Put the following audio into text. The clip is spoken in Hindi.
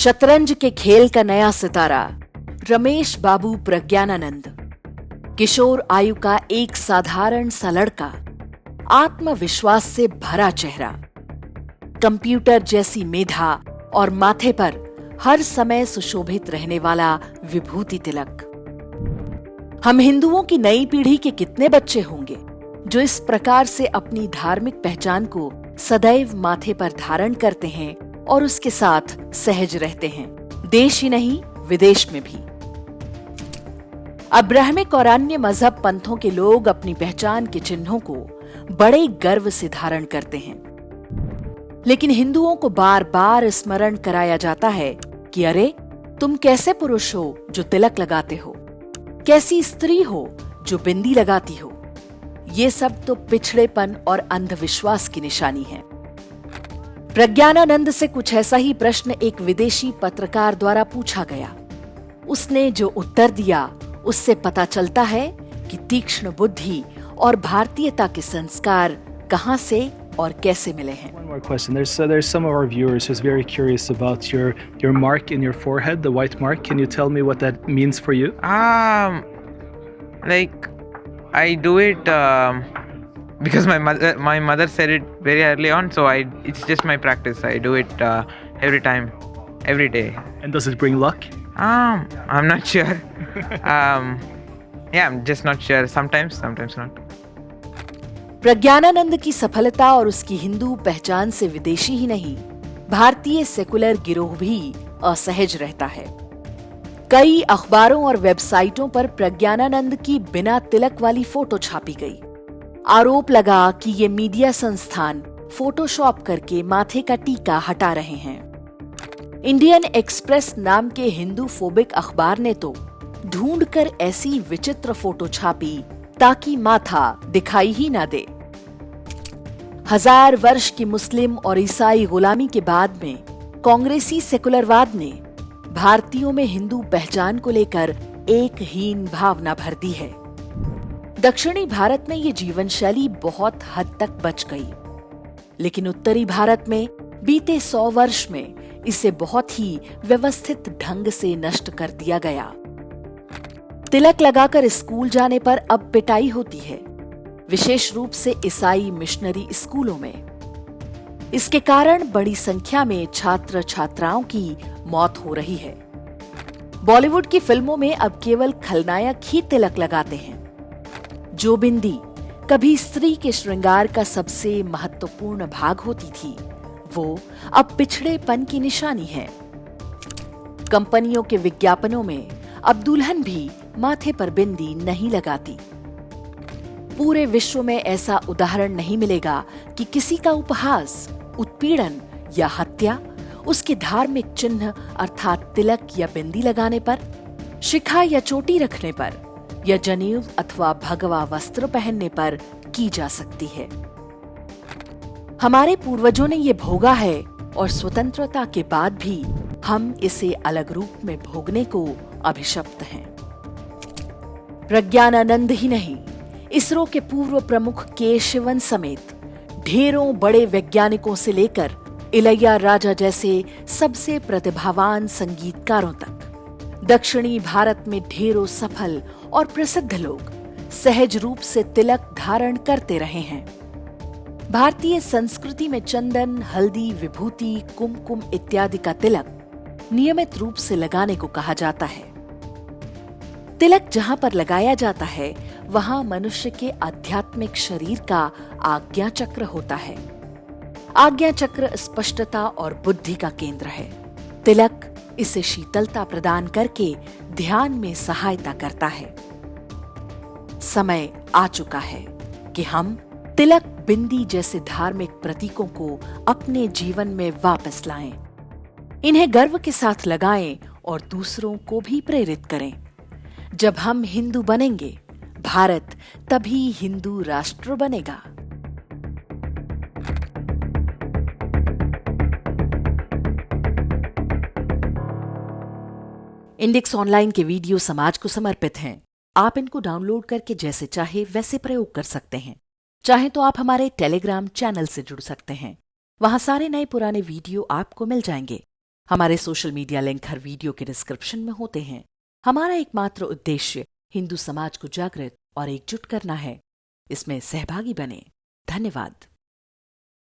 शतरंज के खेल का नया सितारा रमेश बाबू प्रज्ञानानंद, किशोर आयु का एक साधारण सा लड़का, आत्मविश्वास से भरा चेहरा, कंप्यूटर जैसी मेधा और माथे पर हर समय सुशोभित रहने वाला विभूति तिलक। हम हिंदुओं की नई पीढ़ी के कितने बच्चे होंगे जो इस प्रकार से अपनी धार्मिक पहचान को सदैव माथे पर धारण करते हैं और उसके साथ सहज रहते हैं, देश ही नहीं विदेश में भी। अब्राहमिक और अन्य मजहब पंथों के लोग अपनी पहचान के चिन्हों को बड़े गर्व से धारण करते हैं, लेकिन हिंदुओं को बार बार स्मरण कराया जाता है कि अरे तुम कैसे पुरुष हो जो तिलक लगाते हो, कैसी स्त्री हो जो बिंदी लगाती हो। ये सब तो पिछड़ेपन और अंधविश्वास की निशानी है। प्रज्ञानानंद से कुछ ऐसा ही प्रश्न एक विदेशी पत्रकार द्वारा पूछा गया। उसने जो उत्तर दिया उससे पता चलता है कि तीक्ष्ण बुद्धि और भारतीयता के संस्कार कहां से और कैसे मिले हैं। One more question. There's some of our viewers who's very curious about your mark in your forehead, the white mark. Can you tell me what that means for you? Like I do it because my mother said it very early on, so it's just my practice. I do it every time, every day. And does it bring luck? I'm not sure. Yeah, I'm just not sure. Sometimes not. Praggnanandhaa की सफलता और उसकी हिंदू पहचान से विदेशी ही नहीं, भारतीय सेकुलर गिरोह भी असहज रहता है। कई अखबारों और वेबसाइटों पर प्रज्ञानानंद की बिना तिलक वाली फोटो छापी गई। आरोप लगा कि ये मीडिया संस्थान फोटोशॉप करके माथे का टीका हटा रहे हैं। इंडियन एक्सप्रेस नाम के हिंदू फोबिक अखबार ने तो ढूंढकर ऐसी विचित्र फोटो छापी ताकि माथा दिखाई ही ना दे। 1000 वर्ष की मुस्लिम और ईसाई गुलामी के बाद में कांग्रेसी सेकुलरवाद ने भारतीयों में हिंदू पहचान को लेकर एक हीन भावना भर दी है। दक्षिणी भारत में ये जीवन शैली बहुत हद तक बच गई, लेकिन उत्तरी भारत में बीते 100 वर्ष में इसे बहुत ही व्यवस्थित ढंग से नष्ट कर दिया गया। तिलक लगाकर स्कूल जाने पर अब पिटाई होती है, विशेष रूप से ईसाई मिशनरी स्कूलों में। इसके कारण बड़ी संख्या में छात्र छात्राओं की मौत हो रही है। बॉलीवुड की फिल्मों में अब केवल खलनायक ही तिलक लगाते हैं। जो बिंदी कभी स्त्री के श्रृंगार का सबसे महत्वपूर्ण भाग होती थी, वो अब पिछड़ेपन की निशानी है। कंपनियों के विज्ञापनों में अब दुल्हन भी माथे पर बिंदी नहीं लगाती। पूरे विश्व में ऐसा उदाहरण नहीं मिलेगा कि किसी का उपहास, उत्पीड़न या हत्या उसके धार्मिक चिन्ह अर्थात तिलक या बिंदी लगाने पर, शिखा या चोटी रखने पर या जनेऊ अथवा भगवा वस्त्र पहनने पर की जा सकती है। हमारे पूर्वजों ने ये भोगा है और स्वतंत्रता के बाद भी हम इसे अलग रूप में भोगने को अभिशप्त हैं। प्रज्ञानानंद ही नहीं, इसरो के पूर्व प्रमुख के शिवन समेत ढेरों बड़े वैज्ञानिकों से लेकर इलैया राजा जैसे सबसे प्रतिभावान संगीतकारों तक दक्षिणी भारत में ढेरों सफल और प्रसिद्ध लोग सहज रूप से तिलक धारण करते रहे हैं। भारतीय संस्कृति में चंदन, हल्दी, विभूति, कुमकुम इत्यादि का तिलक नियमित रूप से लगाने को कहा जाता है। तिलक जहां पर लगाया जाता है वहां मनुष्य के आध्यात्मिक शरीर का आज्ञा चक्र होता है। आज्ञा चक्र स्पष्टता और बुद्धि का केंद्र है। तिलक इसे शीतलता प्रदान करके ध्यान में सहायता करता है। समय आ चुका है कि हम तिलक, बिंदी जैसे धार्मिक प्रतीकों को अपने जीवन में वापस लाएं। इन्हें गर्व के साथ लगाएं और दूसरों को भी प्रेरित करें। जब हम हिंदू बनेंगे, भारत तभी हिंदू राष्ट्र बनेगा। इंडेक्स ऑनलाइन के वीडियो समाज को समर्पित हैं। आप इनको डाउनलोड करके जैसे चाहे वैसे प्रयोग कर सकते हैं। चाहे तो आप हमारे टेलीग्राम चैनल से जुड़ सकते हैं। वहां सारे नए पुराने वीडियो आपको मिल जाएंगे। हमारे सोशल मीडिया लिंक हर वीडियो के डिस्क्रिप्शन में होते हैं। हमारा एकमात्र उद्देश्य हिंदू समाज को जागृत और एकजुट करना है। इसमें सहभागी बने। धन्यवाद।